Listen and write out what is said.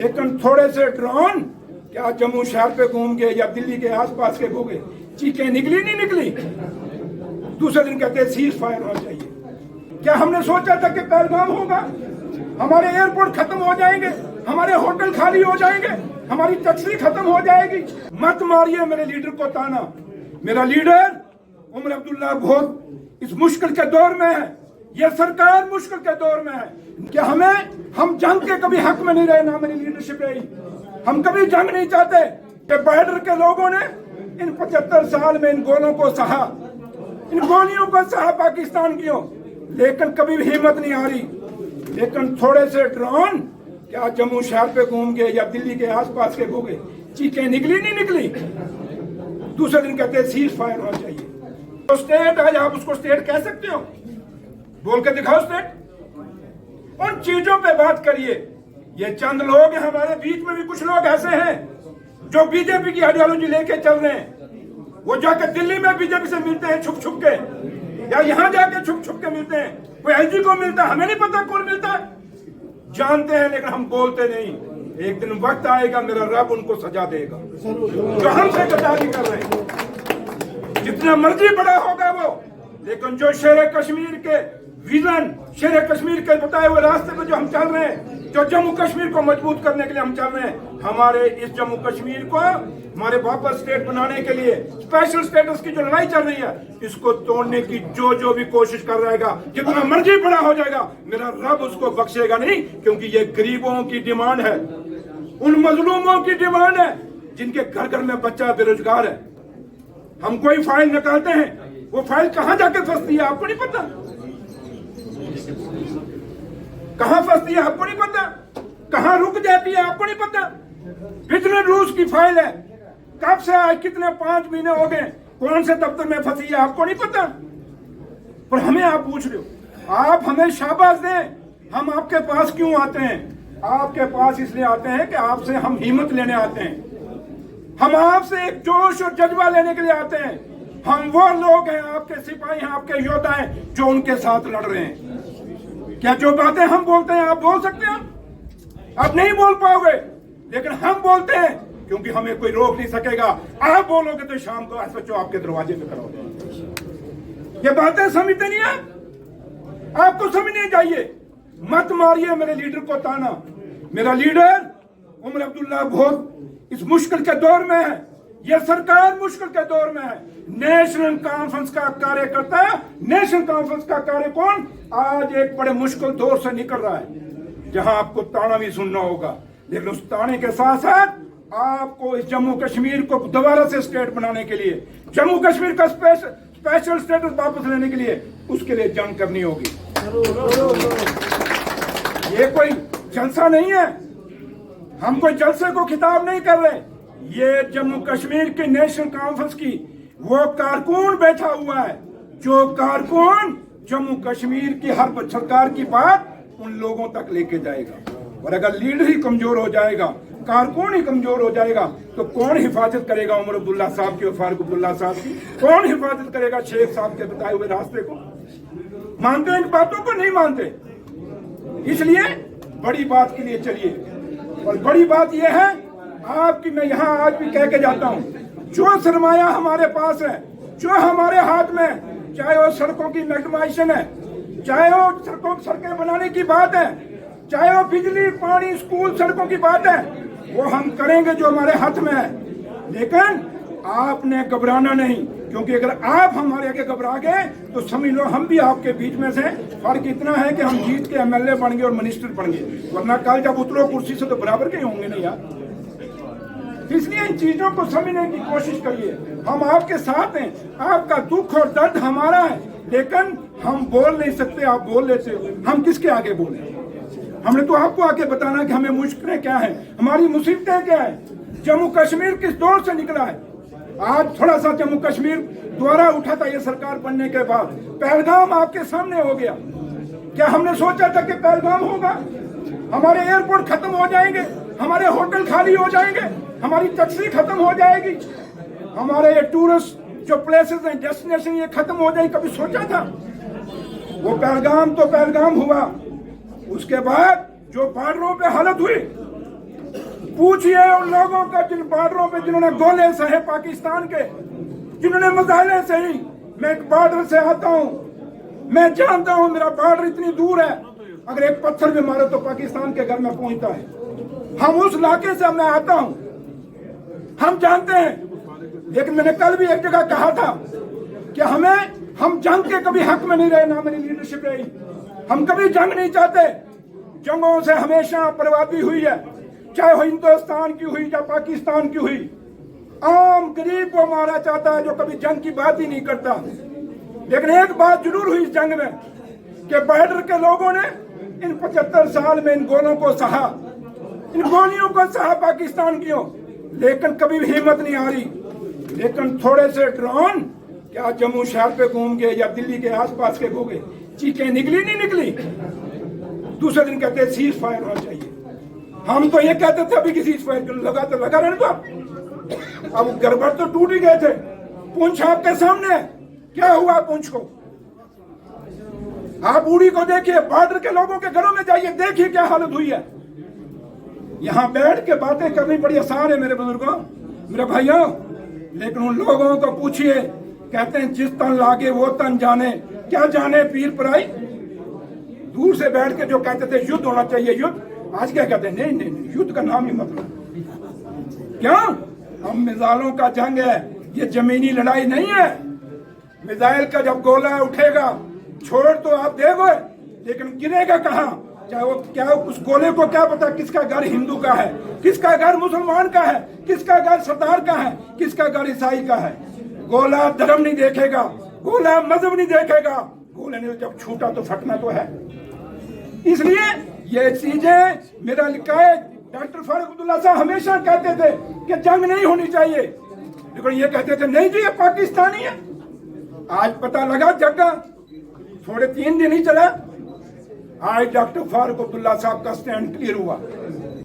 लेकिन थोड़े से ड्रोन क्या जम्मू शहर पे घूम गए या दिल्ली के आसपास के घूम गए, चीखें निकली नहीं निकली। दूसरे दिन कहते सीज फायर होना चाहिए। क्या हमने सोचा था कि पहलगाम होगा? हमारे एयरपोर्ट खत्म हो जाएंगे, हमारे होटल खाली हो जाएंगे, हमारी टैक्सी खत्म हो जाएगी। मत मारिए मेरे लीडर को ताना। मेरा लीडर उमर अब्दुल्ला बहुत इस मुश्किल के दौर में है, ये सरकार मुश्किल के दौर में है। क्या हम जंग के कभी हक में नहीं रहे, ना मेरी लीडरशिप रही। हम कभी जंग नहीं चाहते कि बॉर्डर के लोगों ने इन 75 साल में इन गोलों को सहा, इन गोलियों को सहा पाकिस्तान की हो, लेकिन कभी भी हिम्मत नहीं आ रही। लेकिन थोड़े से ड्रोन क्या जम्मू शहर पे घूम गए या दिल्ली के आसपास के घूम गए, चीखें निकली नहीं निकली। दूसरे दिन कहते सीज फायर होना चाहिए। तो स्टेट आज आप उसको स्टेट कह सकते हो? बोल के दिखाओ स्टेट। उन चीजों पे बात करिए। ये चंद लोग हैं, हमारे बीच में भी कुछ लोग ऐसे हैं जो बीजेपी की आइडियोलॉजी लेके चल रहे हैं। वो जाके दिल्ली में बीजेपी से मिलते हैं छुप छुप के, या यहाँ जाके छुप छुप के मिलते हैं। कोई एलजी को मिलता है, हमें नहीं पता कौन मिलता है। जानते हैं लेकिन हम बोलते नहीं। एक दिन वक्त आएगा, मेरा रब उनको सजा देगा जो हमसे गद्दारी कर रहे हैं। जितना मर्जी बड़ा होगा वो, लेकिन जो शेर कश्मीर के विजन, शेर कश्मीर के बताए हुए रास्ते पे जो हम चल रहे हैं, जो जम्मू कश्मीर को मजबूत करने के लिए हम चल रहे हैं, हमारे इस जम्मू कश्मीर को हमारे वापस स्टेट बनाने के लिए स्पेशल स्टेटस की जो लड़ाई चल रही है, इसको तोड़ने की जो भी कोशिश कर रहेगा, जितना मर्जी बड़ा हो जाएगा, मेरा रब उसको बख्शेगा नहीं। क्योंकि ये गरीबों की डिमांड है, उन मजलूमों की डिमांड है जिनके घर घर में बच्चा बेरोजगार है। हम कोई फाइल निकालते हैं, वो फाइल कहां जाके फंसती है आपको नहीं पता। कहां फंसती है आपको नहीं पता, कहां रुक जाती है आपको नहीं पता। कितने रूस की फाइल है, कब से आज कितने 5 महीने हो गए, कौन से दफ्तर में फंसी है आपको नहीं पता। पर हमें आप पूछ रहे हो, आप हमें शाबाश दें। हम आपके पास क्यों आते हैं? आपके पास इसलिए आते हैं कि आपसे हम हिम्मत लेने आते हैं। हम आपसे एक जोश और जज्बा लेने के लिए आते हैं। हम वो लोग हैं, आपके सिपाही हैं, आपके योद्धा हैं जो उनके साथ लड़ रहे हैं। क्या जो बातें हम बोलते हैं आप बोल सकते हैं? आप नहीं बोल पाओगे, लेकिन हम बोलते हैं क्योंकि हमें कोई रोक नहीं सकेगा। आप बोलोगे तो शाम को एसएचओ आपके दरवाजे पे करोगे। ये बातें समझते नहीं आप, आपको समझनी चाहिए। मत मारिए मेरे लीडर को ताना। मेरा लीडर उमर अब्दुल्ला बहुत इस मुश्किल के दौर में है, यह सरकार मुश्किल के दौर में है। नेशनल कॉन्फ्रेंस का कार्यकर्ता, नेशनल कॉन्फ्रेंस का कार्य कौन आज एक बड़े मुश्किल दौर से निकल रहा है, जहां आपको ताना भी सुनना होगा, लेकिन उस ताने के साथ साथ आपको इस जम्मू कश्मीर को दोबारा से स्टेट बनाने के लिए, जम्मू कश्मीर का स्पेशल स्टेटस वापस लेने के लिए, उसके लिए जंग करनी होगी। ये कोई जलसा नहीं है, हम कोई जलसे को खिताब नहीं कर रहे। ये जम्मू कश्मीर के नेशनल कॉन्फ्रेंस की वो कारकुन बैठा हुआ है, जो कारकुन जम्मू कश्मीर की हर सरकार की बात उन लोगों तक लेके जाएगा। और अगर लीडर ही कमजोर हो जाएगा, कारकुन ही कमजोर हो जाएगा, तो कौन हिफाजत करेगा उमर अब्दुल्ला साहब की और फारूक अब्दुल्ला साहब की? कौन हिफाजत करेगा शेख साहब के बताए हुए रास्ते को? मानते इन बातों को नहीं मानते। इसलिए बड़ी बात के लिए चलिए। और बड़ी बात यह है आपकी, मैं यहाँ आज भी कह के जाता हूँ, जो सरमाया हमारे पास है, जो हमारे हाथ में, चाहे वो सड़कों की मैग्नीफिकेशन है, चाहे वो सड़कें बनाने की बात है, चाहे वो बिजली, पानी, स्कूल, सड़कों की बात है, वो हम करेंगे जो हमारे हाथ में है। लेकिन आपने घबराना नहीं, क्योंकि अगर आप हमारे आगे घबरा गए तो समझ लो हम भी आपके बीच में से। फर्क इतना है कि हम जीत के एमएलए बन गए और मिनिस्टर बन गए, वरना कल जब उतरो कुर्सी से तो बराबर के होंगे नहीं यार। इसलिए इन चीजों को समझने की कोशिश करिए। हम आपके साथ हैं, आपका दुख और दर्द हमारा है, लेकिन हम बोल नहीं सकते, आप बोल लेते हो। हम किसके आगे बोले? हमने तो आपको आके बताना कि हमें मुश्किलें क्या है, हमारी मुसीबतें क्या है। जम्मू कश्मीर किस दौर से निकला है। आज थोड़ा सा जम्मू कश्मीर दोबारा उठा था ये सरकार बनने के बाद। पहलगाम आपके सामने हो गया। क्या हमने सोचा था कि पहलगाम होगा? हमारे एयरपोर्ट खत्म हो जाएंगे, हमारे होटल खाली हो जाएंगे, हमारी टैक्सी खत्म हो जाएगी, हमारे ये टूरिस्ट जो प्लेसेस हैं, डेस्टिनेशन, ये खत्म हो जाएगी। कभी सोचा था? वो पहलगाम तो पहलगाम हुआ। उसके बाद जो बॉर्डरों पे हालत हुई, पूछिए उन लोगों का जिन बॉर्डरों पे जिन्होंने गोले सहे पाकिस्तान के, जिन्होंने मसाले सही। मैं एक बॉर्डर से आता हूं, मैं जानता हूं मेरा बॉर्डर इतनी दूर है, अगर एक पत्थर भी मारो तो पाकिस्तान के घर में पहुंचता है। हम उस इलाके से मैं आता हूं, हम जानते हैं। लेकिन मैंने कल भी एक जगह कहा था कि हम जंग के कभी हक में नहीं रहे, ना मेरी लीडरशिप रही। हम कभी जंग नहीं चाहते। जंगों से हमेशा बर्बादी हुई है, चाहे वो हिंदुस्तान की हुई या पाकिस्तान की हुई। आम गरीब को मारा चाहता है जो कभी जंग की बात ही नहीं करता। लेकिन एक बात जरूर हुई इस जंग में कि बॉर्डर के लोगों ने इन 75 साल में इन गोलों को सहा, इन गोलियों को सहा पाकिस्तान की, लेकिन कभी भी हिम्मत नहीं आ रही। लेकिन थोड़े से ड्रोन क्या जम्मू शहर पे घूम गए या दिल्ली के आसपास के घूम गए, चीखें निकली नहीं निकली। दूसरे दिन कहते हैं सीज फायर होना चाहिए। हम तो ये कहते थे अभी कि सीज फायर लगा तो लगा रहने दो। अब गड़बड़ तो टूट ही गए थे। पूंछ आपके सामने है, क्या हुआ पूंछ को? आप उड़ी को देखिए, बॉर्डर के लोगों के घरों में जाइए, देखिए क्या हालत हुई है। यहाँ बैठ के बातें करनी बड़ी आसान है मेरे बुजुर्गों, मेरे भाइयों, लेकिन उन लोगों को पूछिए, कहते हैं जिस तन लागे वो तन जाने, क्या जाने पीर पराई। दूर से बैठ के जो कहते थे युद्ध होना चाहिए, युद्ध, आज क्या कहते हैं? नहीं नहीं नहीं, युद्ध का नाम ही मतलब क्या? हम मिसाइलों का जंग है, ये जमीनी लड़ाई नहीं है। मिसाइल का जब गोला उठेगा छोड़ तो आप देखो, लेकिन गिरेगा कहाँ? चाहे वो क्या, उस गोले को क्या पता किसका घर हिंदू का है, किसका घर मुसलमान का है, किसका घर सरदार का है, किसका घर ईसाई का है। गोला धर्म नहीं देखेगा, गोला मजहब नहीं देखेगा, गोले ने जब छूटा तो फटना तो है। इसलिए ये चीजें मेरा लिखा है। डॉक्टर फारूक अब्दुल्ला साहब हमेशा कहते थे कि जंग नहीं होनी चाहिए, लेकिन ये कहते थे नहीं जी ये पाकिस्तानी है। आज पता लगा जगह थोड़े 3 दिन ही चला, आज डॉक्टर फारूक अब्दुल्ला साहब का स्टैंड क्लियर हुआ।